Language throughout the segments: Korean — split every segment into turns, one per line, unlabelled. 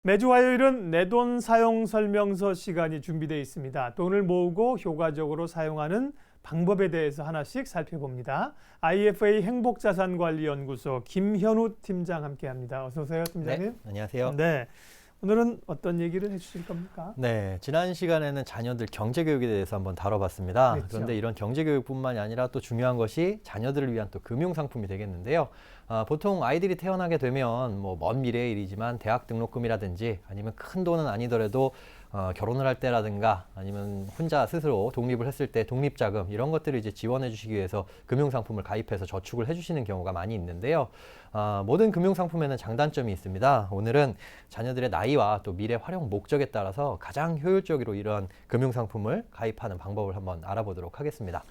매주 화요일은 내 돈 사용 설명서 시간이 준비되어 있습니다. 돈을 모으고 효과적으로 사용하는 방법에 대해서 하나씩 살펴봅니다. IFA 행복자산관리연구소 김현우 팀장 함께합니다. 어서 오세요, 팀장님.
네, 안녕하세요.
네, 오늘은 어떤 얘기를 해주실 겁니까?
네, 지난 시간에는 자녀들 경제교육에 대해서 한번 다뤄봤습니다.
그렇죠.
그런데 이런 경제교육뿐만이 아니라 또 중요한 것이 자녀들을 위한 또 금융상품이 되겠는데요. 보통 아이들이 태어나게 되면 뭐 먼 미래의 일이지만 대학 등록금이라든지 아니면 큰 돈은 아니더라도 결혼을 할 때라든가 아니면 혼자 스스로 독립을 했을 때 독립자금 이런 것들을 이제 지원해 주시기 위해서 금융상품을 가입해서 저축을 해주시는 경우가 많이 있는데요. 모든 금융상품에는 장단점이 있습니다. 오늘은 자녀들의 나이와 또 미래 활용 목적에 따라서 가장 효율적으로 이러한 금융상품을 가입하는 방법을 한번 알아보도록 하겠습니다.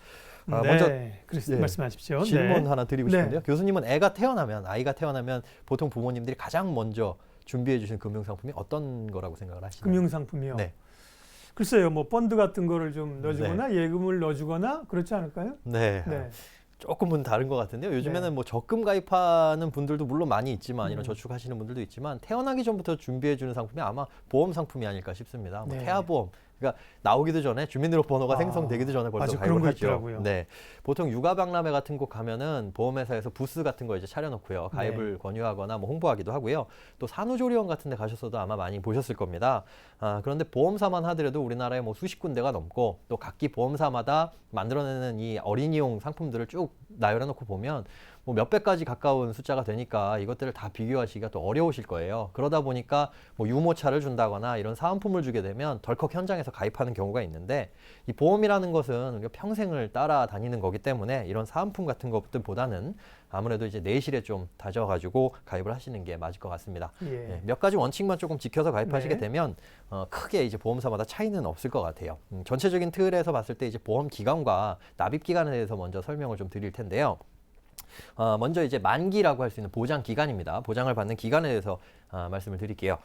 네,
먼저
말씀하십시오.
질문
네.
하나 드리고 싶은데요. 교수님은 아이가 태어나면 보통 부모님들이 가장 먼저 준비해 주신 금융상품이 어떤 거라고 생각을 하시나요?
금융상품이요?
네.
글쎄요, 뭐 펀드 같은 거를 좀 넣어주거나 예금을 넣어주거나 그렇지 않을까요?
네.
네.
조금은 다른 것 같은데요. 요즘에는
네.
뭐 적금 가입하는 분들도 물론 많이 있지만 이런 저축하시는 분들도 있지만 태어나기 전부터 준비해 주는 상품이 아마 보험 상품이 아닐까 싶습니다. 뭐
네.
태아보험. 그러니까 나오기도 전에 주민등록번호가 생성되기도 전에 벌써
맞아,
가입을
그런 거
하죠.
있더라고요.
네, 보통 육아박람회 같은 곳 가면은 보험회사에서 부스 같은 거 이제 차려놓고요. 가입을 권유하거나 뭐 홍보하기도 하고요. 또 산후조리원 같은 데 가셨어도 아마 많이 보셨을 겁니다. 그런데 보험사만 하더라도 우리나라에 뭐 수십 군데가 넘고 또 각기 보험사마다 만들어내는 이 어린이용 상품들을 쭉 나열해놓고 보면 뭐 몇백 가지 가까운 숫자가 되니까 이것들을 다 비교하시기가 또 어려우실 거예요. 그러다 보니까 뭐 유모차를 준다거나 이런 사은품을 주게 되면 덜컥 현장에서 가입하는 경우가 있는데 이 보험이라는 것은 우리가 평생을 따라다니는 거기 때문에 이런 사은품 같은 것들보다는 아무래도 이제 내실에 좀 다져가지고 가입을 하시는 게 맞을 것 같습니다.
예.
몇 가지 원칙만 조금 지켜서 가입하시게
네.
되면 크게 이제 보험사마다 차이는 없을 것 같아요. 전체적인 틀에서 봤을 때 이제 보험 기간과 납입 기간에 대해서 먼저 설명을 좀 드릴 텐데요. 먼저 이제 만기라고 할 수 있는 보장 기간입니다. 보장을 받는 기간에 대해서 말씀을 드릴게요.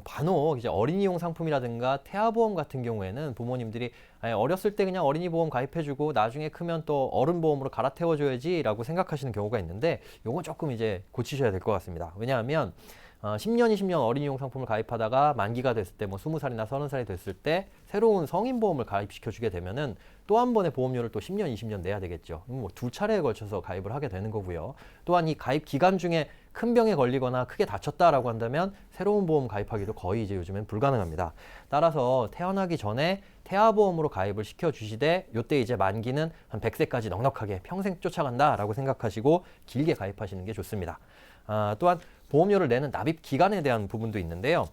간혹 이제 어린이용 상품이라든가 태아보험 같은 경우에는 부모님들이 어렸을 때 그냥 어린이 보험 가입해주고 나중에 크면 또 어른 보험으로 갈아태워줘야지라고 생각하시는 경우가 있는데 요건 조금 이제 고치셔야 될 것 같습니다. 왜냐하면 10년, 20년 어린이용 상품을 가입하다가 만기가 됐을 때 뭐 20살이나 30살이 됐을 때 새로운 성인보험을 가입시켜 주게 되면은 또 한 번의 보험료를 또 10년, 20년 내야 되겠죠. 뭐 두 차례에 걸쳐서 가입을 하게 되는 거고요. 또한 이 가입 기간 중에 큰 병에 걸리거나 크게 다쳤다라고 한다면 새로운 보험 가입하기도 거의 이제 요즘엔 불가능합니다. 따라서 태어나기 전에 태아보험으로 가입을 시켜 주시되 요때 이제 만기는 한 100세까지 넉넉하게 평생 쫓아간다라고 생각하시고 길게 가입하시는 게 좋습니다. 또한 보험료를 내는 납입 기간에 대한 부분도 있는데요.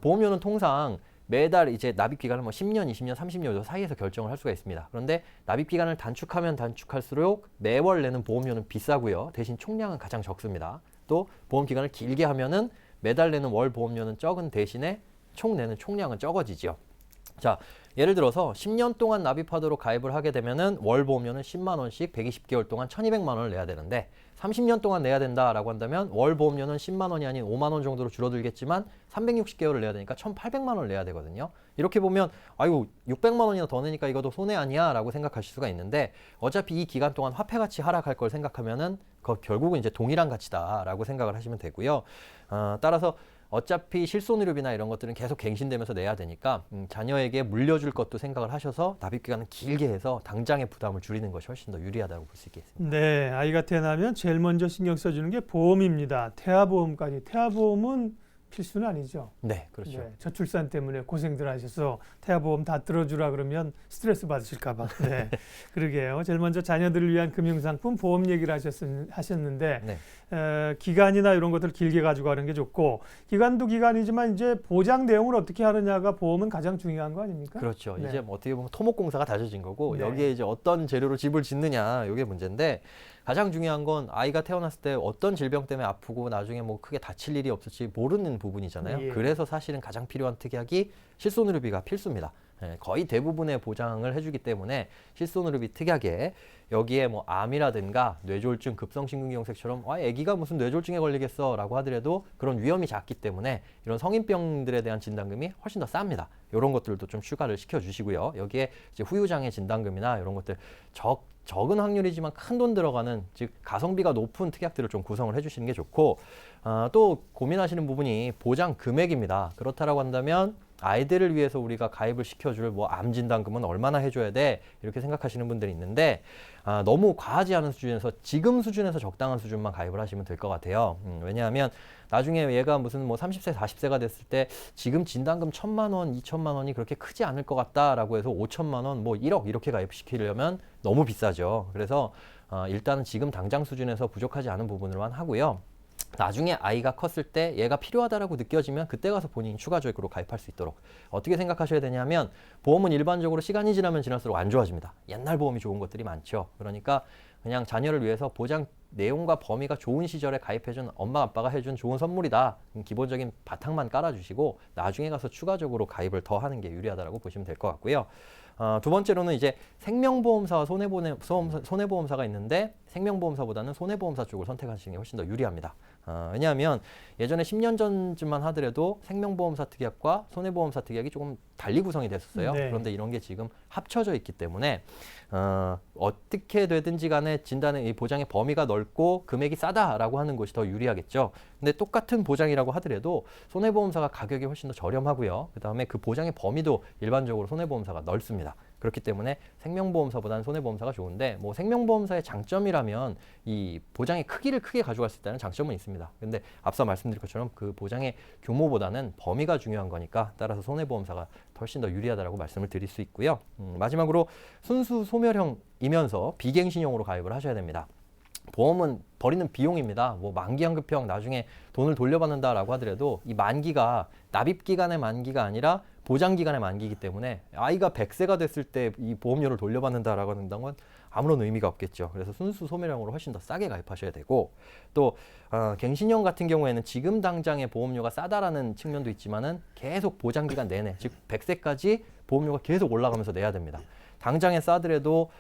보험료는 통상 매달 이제 납입 기간을 뭐 10년, 20년, 30년 사이에서 결정을 할 수가 있습니다. 그런데 납입 기간을 단축하면 단축할수록 매월 내는 보험료는 비싸고요. 대신 총량은 가장 적습니다. 또 보험 기간을 길게 하면은 매달 내는 월 보험료는 적은 대신에 총 내는 총량은 적어지죠. 자, 예를 들어서 10년 동안 납입하도록 가입을 하게 되면은 월 보험료는 10만 원씩 120개월 동안 1,200만 원을 내야 되는데 30년 동안 내야 된다라고 한다면 월 보험료는 10만 원이 아닌 5만 원 정도로 줄어들겠지만 360개월을 내야 되니까 1,800만 원을 내야 되거든요. 이렇게 보면 아이고 600만 원이나 더 내니까 이것도 손해 아니야 라고 생각하실 수가 있는데 어차피 이 기간 동안 화폐 가치 하락할 걸 생각하면은 결국은 이제 동일한 가치다라고 생각을 하시면 되고요. 따라서 어차피 실손의료비나 이런 것들은 계속 갱신되면서 내야 되니까 자녀에게 물려줄 것도 생각을 하셔서 납입기간을 길게 해서 당장의 부담을 줄이는 것이 훨씬 더 유리하다고 볼 수 있겠습니다.
네, 아이가 태어나면 제일 먼저 신경 써주는 게 보험입니다. 태아보험까지. 태아보험은 필수는 아니죠.
네, 그렇죠.
네, 저출산 때문에 고생들 하셔서 태아보험 다 들어주라 그러면 스트레스 받으실까 봐. 네, 그러게요. 제일 먼저 자녀들을 위한 금융상품 보험 얘기를 하셨는데
네.
기간이나 이런 것들 길게 가지고 가는 게 좋고 기간도 기간이지만 이제 보장 내용을 어떻게 하느냐가 보험은 가장 중요한 거 아닙니까?
그렇죠.
네.
이제 뭐 어떻게 보면 토목공사가 다져진 거고
네.
여기에 이제 어떤 재료로 집을 짓느냐 이게 문제인데 가장 중요한 건 아이가 태어났을 때 어떤 질병 때문에 아프고 나중에 뭐 크게 다칠 일이 없을지 모르는 부분이잖아요.
예.
그래서 사실은 가장 필요한 특약이 실손의료비가 필수입니다. 거의 대부분의 보장을 해주기 때문에 실손의료비 특약에 여기에 뭐 암이라든가 뇌졸중, 급성심근경색처럼 아기가 무슨 뇌졸중에 걸리겠어라고 하더라도 그런 위험이 작기 때문에 이런 성인병들에 대한 진단금이 훨씬 더 쌉니다. 이런 것들도 좀 추가를 시켜주시고요. 여기에 이제 후유장애 진단금이나 이런 것들 적은 확률이지만 큰 돈 들어가는, 즉 가성비가 높은 특약들을 좀 구성을 해주시는 게 좋고, 또 고민하시는 부분이 보장 금액입니다. 그렇다라고 한다면 아이들을 위해서 우리가 가입을 시켜줄 뭐 암 진단금은 얼마나 해줘야 돼, 이렇게 생각하시는 분들이 있는데, 너무 과하지 않은 수준에서 지금 수준에서 적당한 수준만 가입을 하시면 될 것 같아요. 왜냐하면 나중에 얘가 무슨 뭐 30세, 40세가 됐을 때 지금 진단금 1,000만 원, 2,000만 원이 그렇게 크지 않을 것 같다라고 해서 5천만 원, 뭐 1억 이렇게 가입시키려면 너무 비싸죠. 그래서 일단은 지금 당장 수준에서 부족하지 않은 부분으로만 하고요. 나중에 아이가 컸을 때 얘가 필요하다라고 느껴지면 그때 가서 본인이 추가적으로 가입할 수 있도록 어떻게 생각하셔야 되냐면, 보험은 일반적으로 시간이 지나면 지날수록 안 좋아집니다. 옛날 보험이 좋은 것들이 많죠. 그러니까 그냥 자녀를 위해서 보장 내용과 범위가 좋은 시절에 가입해준 엄마 아빠가 해준 좋은 선물이다. 기본적인 바탕만 깔아주시고 나중에 가서 추가적으로 가입을 더 하는 게 유리하다고 보시면 될 것 같고요. 두 번째로는 이제 생명보험사와 손해보험사가 있는데, 생명보험사보다는 손해보험사 쪽을 선택하시는 게 훨씬 더 유리합니다. 왜냐하면 예전에 10년 전쯤만 하더라도 생명보험사 특약과 손해보험사 특약이 조금 달리 구성이 됐었어요.
네.
그런데 이런 게 지금 합쳐져 있기 때문에 어떻게 되든지 간에 진단의 이 보장의 범위가 넓고 금액이 싸다라고 하는 것이 더 유리하겠죠. 근데 똑같은 보장이라고 하더라도 손해보험사가 가격이 훨씬 더 저렴하고요. 그다음에 그 보장의 범위도 일반적으로 손해보험사가 넓습니다. 그렇기 때문에 생명보험사보다는 손해보험사가 좋은데, 뭐 생명보험사의 장점이라면 이 보장의 크기를 크게 가져갈 수 있다는 장점은 있습니다. 근데 앞서 말씀드린 것처럼 그 보장의 규모보다는 범위가 중요한 거니까 따라서 손해보험사가 훨씬 더 유리하다고 말씀을 드릴 수 있고요. 마지막으로 순수 소멸형이면서 비갱신형으로 가입을 하셔야 됩니다. 보험은 버리는 비용입니다. 뭐 만기 환급형 나중에 돈을 돌려받는다라고 하더라도 이 만기가 납입기간의 만기가 아니라 보장기간의 만기이기 때문에 아이가 100세가 됐을 때 이 보험료를 돌려받는다라고 한다는 건 아무런 의미가 없겠죠. 그래서 순수 소멸형으로 훨씬 더 싸게 가입하셔야 되고, 또 갱신형 같은 경우에는 지금 당장의 보험료가 싸다라는 측면도 있지만은 계속 보장기간 내내, 즉 100세까지 보험료가 계속 올라가면서 내야 됩니다. 당장에 싸더라도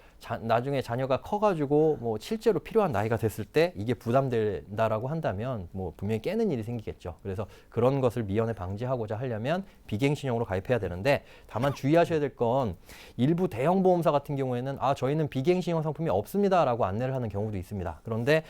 나중에 자녀가 커가지고 뭐 실제로 필요한 나이가 됐을 때 이게 부담된다라고 한다면 뭐 분명히 깨는 일이 생기겠죠. 그래서 그런 것을 미연에 방지하고자 하려면 비갱신형으로 가입해야 되는데, 다만 주의하셔야 될 건 일부 대형 보험사 같은 경우에는 저희는 비갱신형 상품이 없습니다라고 안내를 하는 경우도 있습니다. 그런데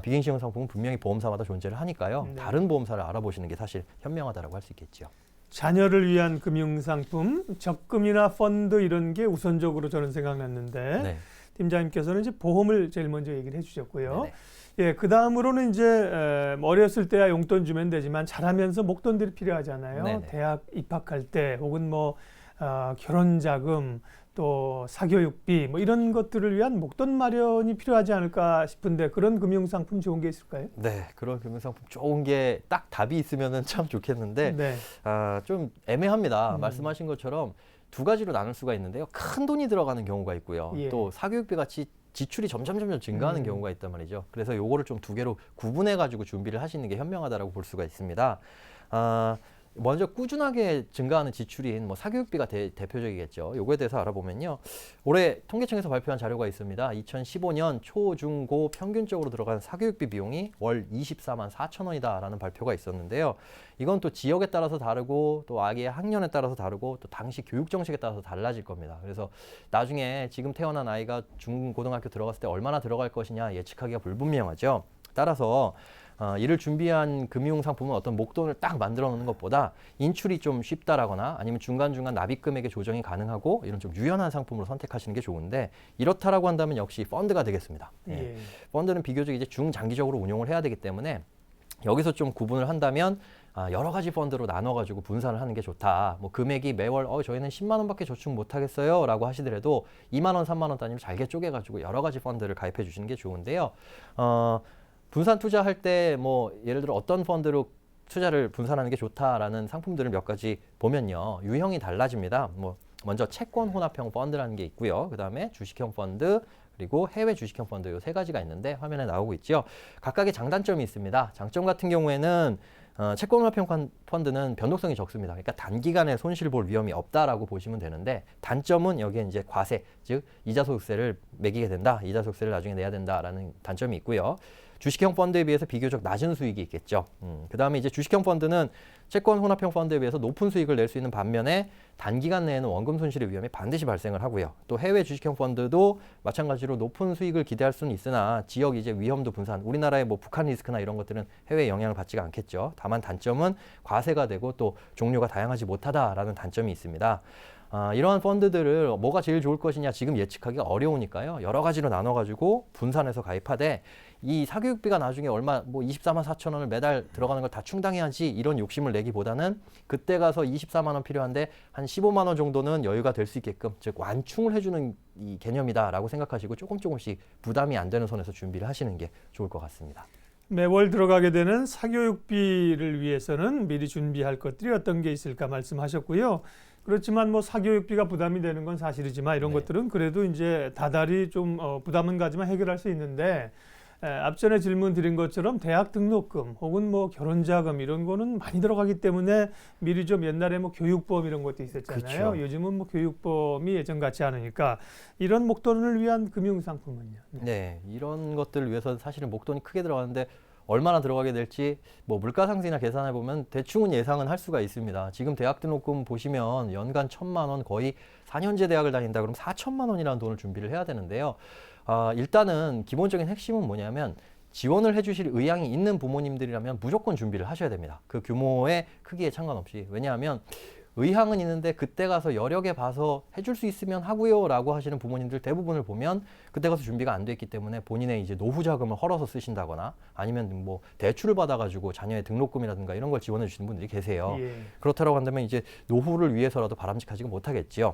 비갱신형 상품은 분명히 보험사마다 존재를 하니까요.
네.
다른 보험사를 알아보시는 게 사실 현명하다라고 할 수 있겠죠.
자녀를 위한 금융상품, 적금이나 펀드 이런 게 우선적으로 저는 생각났는데,
네.
팀장님께서는 이제 보험을 제일 먼저 얘기를 해주셨고요.
네네.
예, 그 다음으로는 이제 어렸을 때야 용돈 주면 되지만 자라면서 목돈들이 필요하잖아요.
네네.
대학 입학할 때 혹은 뭐 결혼 자금, 또 사교육비 뭐 이런 것들을 위한 목돈 마련이 필요하지 않을까 싶은데, 그런 금융상품 좋은 게 있을까요?
네, 그런 금융상품 좋은 게 딱 답이 있으면은 참 좋겠는데,
네.
좀 애매합니다. 말씀하신 것처럼 두 가지로 나눌 수가 있는데요. 큰 돈이 들어가는 경우가 있고요.
예.
또 사교육비 같이 지출이 점점 증가하는 경우가 있단 말이죠. 그래서 요거를 좀 두 개로 구분해 가지고 준비를 하시는 게 현명하다라고 볼 수가 있습니다. 먼저 꾸준하게 증가하는 지출인 뭐 사교육비가 대표적이겠죠. 요거에 대해서 알아보면요. 올해 통계청에서 발표한 자료가 있습니다. 2015년 초, 중, 고 평균적으로 들어간 사교육비 비용이 월 24만 4천 원이다라는 발표가 있었는데요. 이건 또 지역에 따라서 다르고 또 아기의 학년에 따라서 다르고 또 당시 교육 정책에 따라서 달라질 겁니다. 그래서 나중에 지금 태어난 아이가 중고등학교 들어갔을 때 얼마나 들어갈 것이냐 예측하기가 불분명하죠. 따라서 이를 준비한 금융상품은 어떤 목돈을 딱 만들어 놓는 것보다 인출이 좀 쉽다라거나 아니면 중간중간 납입금액의 조정이 가능하고 이런 좀 유연한 상품으로 선택하시는 게 좋은데, 이렇다라고 한다면 역시 펀드가 되겠습니다.
예.
펀드는 비교적 이제 중장기적으로 운용을 해야 되기 때문에 여기서 좀 구분을 한다면 여러 가지 펀드로 나눠가지고 분산을 하는 게 좋다. 뭐 금액이 매월 저희는 10만 원밖에 저축 못 하겠어요 라고 하시더라도 2만 원, 3만 원 단위로 잘게 쪼개가지고 여러 가지 펀드를 가입해 주시는 게 좋은데요. 분산 투자할 때 뭐 예를 들어 어떤 펀드로 투자를 분산하는 게 좋다라는 상품들을 몇 가지 보면요. 유형이 달라집니다. 뭐 먼저 채권 혼합형 펀드라는 게 있고요. 그다음에 주식형 펀드, 그리고 해외 주식형 펀드 요 세 가지가 있는데 화면에 나오고 있죠. 각각의 장단점이 있습니다. 장점 같은 경우에는 채권환경 펀드는 변동성이 적습니다. 그러니까 단기간에 손실 볼 위험이 없다라고 보시면 되는데 단점은 여기에 이제 과세, 즉 이자소득세를 매기게 된다. 이자소득세를 나중에 내야 된다라는 단점이 있고요. 주식형 펀드에 비해서 비교적 낮은 수익이 있겠죠. 그다음에 이제 주식형 펀드는 채권 혼합형 펀드에 비해서 높은 수익을 낼 수 있는 반면에 단기간 내에는 원금 손실의 위험이 반드시 발생을 하고요. 또 해외 주식형 펀드도 마찬가지로 높은 수익을 기대할 수는 있으나 지역 이제 위험도 분산. 우리나라의 뭐 북한 리스크나 이런 것들은 해외 영향을 받지가 않겠죠. 다만 단점은 과세가 되고 또 종류가 다양하지 못하다라는 단점이 있습니다. 이러한 펀드들을 뭐가 제일 좋을 것이냐 지금 예측하기가 어려우니까요. 여러 가지로 나눠가지고 분산해서 가입하되 이 사교육비가 나중에 얼마 뭐 24만 4천 원을 매달 들어가는 걸 다 충당해야지 이런 욕심을 내기보다는 그때 가서 24만 원 필요한데 한 15만 원 정도는 여유가 될 수 있게끔 즉 완충을 해주는 이 개념이다라고 생각하시고 조금씩 부담이 안 되는 선에서 준비를 하시는 게 좋을 것 같습니다.
매월 들어가게 되는 사교육비를 위해서는 미리 준비할 것들이 어떤 게 있을까 말씀하셨고요. 그렇지만 뭐 사교육비가 부담이 되는 건 사실이지만 이런 것들은 그래도 이제 다달이 좀 부담은 가지만 해결할 수 있는데 앞전에 질문 드린 것처럼 대학 등록금 혹은 뭐 결혼자금 이런 거는 많이 들어가기 때문에 미리 좀 옛날에 뭐 교육보험 이런 것도 있었잖아요.
그쵸.
요즘은 뭐 교육보험이 예전 같지 않으니까 이런 목돈을 위한 금융상품은요.
네, 이런 것들을 위해서 사실은 목돈이 크게 들어가는데 얼마나 들어가게 될지 뭐 물가 상승이나 계산해 보면 대충은 예상은 할 수가 있습니다. 지금 대학 등록금 보시면 연간 1,000만 원 거의 4년제 대학을 다닌다 그러면 4천만 원이라는 돈을 준비를 해야 되는데요. 일단은 기본적인 핵심은 뭐냐면 지원을 해주실 의향이 있는 부모님들이라면 무조건 준비를 하셔야 됩니다. 그 규모의 크기에 상관없이. 왜냐하면 의향은 있는데 그때 가서 여러 개 봐서 해줄 수 있으면 하고요 라고 하시는 부모님들 대부분을 보면 그때 가서 준비가 안 돼 있기 때문에 본인의 이제 노후 자금을 헐어서 쓰신다거나 아니면 뭐 대출을 받아가지고 자녀의 등록금이라든가 이런 걸 지원해 주시는 분들이 계세요.
예.
그렇다고 한다면 이제 노후를 위해서라도 바람직하지가 못하겠지요.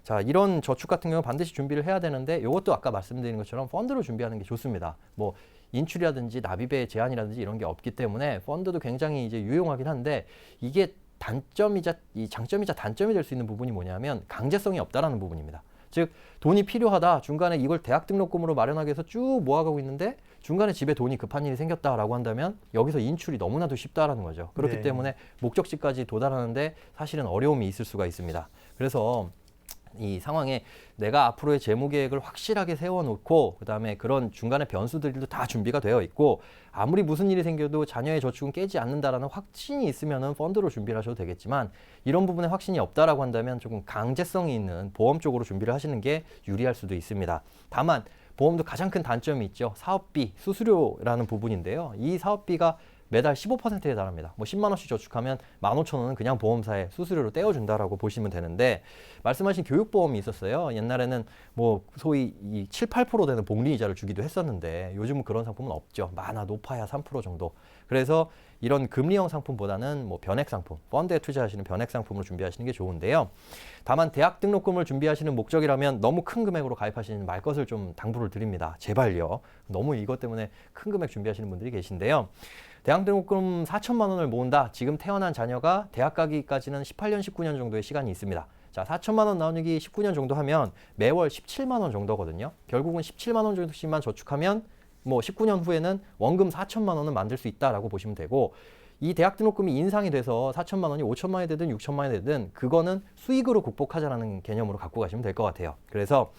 자, 이런 저축 같은 경우 반드시 준비를 해야 되는데 이것도 아까 말씀드린 것처럼 펀드로 준비하는 게 좋습니다. 뭐 인출이라든지 납입의 제한이라든지 이런 게 없기 때문에 펀드도 굉장히 이제 유용하긴 한데 이게 단점이자 이 장점이자 단점이 될 수 있는 부분이 뭐냐면 강제성이 없다라는 부분입니다. 즉 돈이 필요하다 중간에 이걸 대학 등록금으로 마련하기 위해서 쭉 모아가고 있는데 중간에 집에 돈이 급한 일이 생겼다라고 한다면 여기서 인출이 너무나도 쉽다라는 거죠. 그렇기
네.
때문에 목적지까지 도달하는데 사실은 어려움이 있을 수가 있습니다. 그래서 이 상황에 내가 앞으로의 재무 계획을 확실하게 세워놓고 그다음에 그런 중간에 변수들도 다 준비가 되어 있고 아무리 무슨 일이 생겨도 자녀의 저축은 깨지 않는다라는 확신이 있으면은 펀드로 준비를 하셔도 되겠지만 이런 부분에 확신이 없다라고 한다면 조금 강제성이 있는 보험 쪽으로 준비를 하시는 게 유리할 수도 있습니다. 다만 보험도 가장 큰 단점이 있죠. 사업비, 수수료라는 부분인데요. 이 사업비가 매달 15%에 달합니다. 뭐 10만 원씩 저축하면 15,000원은 그냥 보험사에 수수료로 떼어준다라고 보시면 되는데 말씀하신 교육보험이 있었어요. 옛날에는 뭐 소위 이 7, 8% 되는 복리이자를 주기도 했었는데 요즘은 그런 상품은 없죠. 많아 높아야 3% 정도. 그래서 이런 금리형 상품보다는 뭐 변액 상품, 펀드에 투자하시는 변액 상품으로 준비하시는 게 좋은데요. 다만 대학 등록금을 준비하시는 목적이라면 너무 큰 금액으로 가입하시는 말 것을 좀 당부를 드립니다. 제발요. 너무 이것 때문에 큰 금액 준비하시는 분들이 계신데요. 대학 등록금 4천만 원을 모은다. 지금 태어난 자녀가 대학 가기까지는 18년, 19년 정도의 시간이 있습니다. 자, 4천만 원 나누기 19년 정도 하면 매월 17만 원 정도거든요. 결국은 17만 원 정도씩만 저축하면 뭐 19년 후에는 원금 4천만 원은 만들 수 있다라고 보시면 되고 이 대학 등록금이 인상이 돼서 4천만 원이 5천만 원이 되든 6천만 원이 되든 그거는 수익으로 극복하자라는 개념으로 갖고 가시면 될 것 같아요. 그래서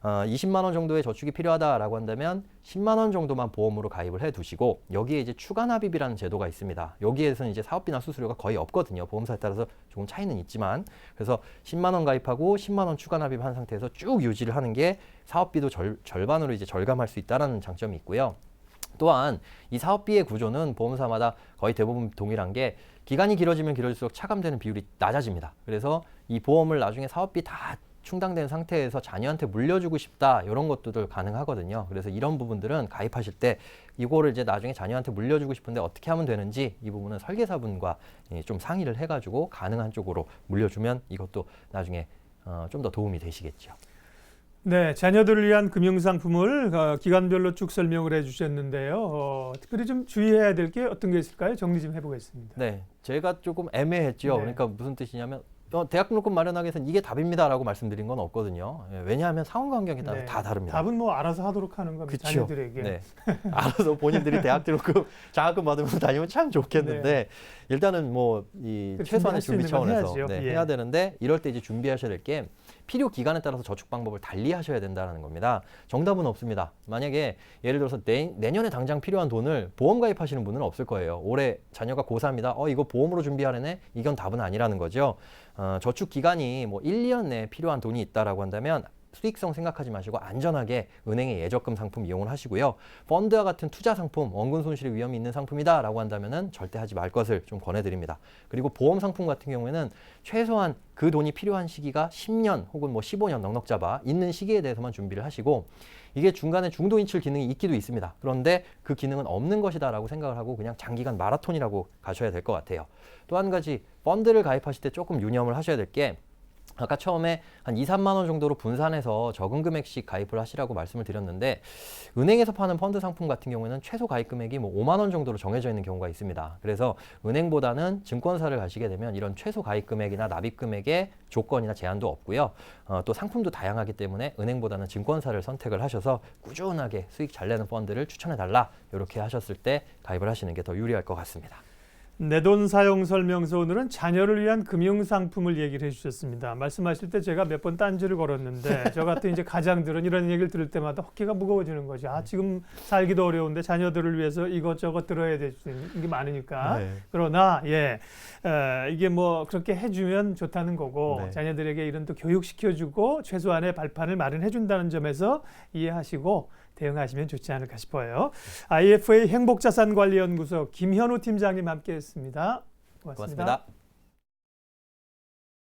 20만 원 정도의 저축이 필요하다라고 한다면 10만 원 정도만 보험으로 가입을 해 두시고 여기에 이제 추가 납입이라는 제도가 있습니다. 여기에서는 이제 사업비나 수수료가 거의 없거든요. 보험사에 따라서 조금 차이는 있지만 그래서 10만 원 가입하고 10만 원 추가 납입한 상태에서 쭉 유지를 하는 게 사업비도 절반으로 이제 절감할 수 있다라는 장점이 있고요. 또한 이 사업비의 구조는 보험사마다 거의 대부분 동일한 게 기간이 길어지면 길어질수록 차감되는 비율이 낮아집니다. 그래서 이 보험을 나중에 사업비 다 충당된 상태에서 자녀한테 물려주고 싶다 이런 것들도 가능하거든요. 그래서 이런 부분들은 가입하실 때 이거를 이제 나중에 자녀한테 물려주고 싶은데 어떻게 하면 되는지 이 부분은 설계사분과 좀 상의를 해가지고 가능한 쪽으로 물려주면 이것도 나중에 좀 더 도움이 되시겠죠.
네, 자녀들을 위한 금융상품을 기간별로 쭉 설명을 해주셨는데요. 특별히 좀 주의해야 될 게 어떤 게 있을까요? 정리 좀 해보겠습니다.
네, 제가 조금 애매했죠.
네.
그러니까 무슨 뜻이냐면 대학 등록금 마련하기 위해서는 이게 답입니다라고 말씀드린 건 없거든요. 예, 왜냐하면 상황 환경에 따라
네.
다 다릅니다.
답은 뭐 알아서 하도록 하는 겁니다.
그쵸.
자녀들에게.
네. 알아서 본인들이 대학 등록금 장학금 받으면서 다니면 참 좋겠는데 일단은 뭐 이
그
최소한의
준비할 수
준비
있는 건
차원에서
해야죠. 예.
해야 되는데 이럴 때 이제 준비하셔야 될 게 필요 기간에 따라서 저축 방법을 달리 하셔야 된다는 겁니다. 정답은 없습니다. 만약에 예를 들어서 내년에 당장 필요한 돈을 보험 가입하시는 분은 없을 거예요. 올해 자녀가 고3이다. 이거 보험으로 준비하려네? 이건 답은 아니라는 거죠. 저축 기간이 뭐 1, 2년 내에 필요한 돈이 있다라고 한다면 수익성 생각하지 마시고 안전하게 은행의 예적금 상품 이용을 하시고요. 펀드와 같은 투자 상품, 원금 손실의 위험이 있는 상품이다라고 한다면은 절대 하지 말 것을 좀 권해드립니다. 그리고 보험 상품 같은 경우에는 최소한 그 돈이 필요한 시기가 10년 혹은 뭐 15년 넉넉 잡아 있는 시기에 대해서만 준비를 하시고 이게 중간에 중도 인출 기능이 있기도 있습니다. 그런데 그 기능은 없는 것이다라고 생각을 하고 그냥 장기간 마라톤이라고 가셔야 될 것 같아요. 또 한 가지 펀드를 가입하실 때 조금 유념을 하셔야 될 게 아까 처음에 한 2, 3만 원 정도로 분산해서 적은 금액씩 가입을 하시라고 말씀을 드렸는데 은행에서 파는 펀드 상품 같은 경우에는 최소 가입 금액이 뭐 5만 원 정도로 정해져 있는 경우가 있습니다. 그래서 은행보다는 증권사를 가시게 되면 이런 최소 가입 금액이나 납입 금액의 조건이나 제한도 없고요. 또 상품도 다양하기 때문에 은행보다는 증권사를 선택을 하셔서 꾸준하게 수익 잘 내는 펀드를 추천해달라 이렇게 하셨을 때 가입을 하시는 게 더 유리할 것 같습니다.
내돈 사용 설명서 오늘은 자녀를 위한 금융 상품을 얘기를 해주셨습니다. 말씀하실 때 제가 몇 번 딴지를 걸었는데 저 같은 이제 가장들은 이런 얘기를 들을 때마다 어깨가 무거워지는 거죠. 지금 살기도 어려운데 자녀들을 위해서 이것저것 들어야 될 수 있는 게 많으니까.
네.
그러나 이게 뭐 그렇게 해주면 좋다는 거고
네.
자녀들에게 이런 또 교육시켜주고 최소한의 발판을 마련해준다는 점에서 이해하시고 대응하시면 좋지 않을까 싶어요. IFA 행복자산관리연구소 김현우 팀장님 함께했습니다. 고맙습니다.
고맙습니다.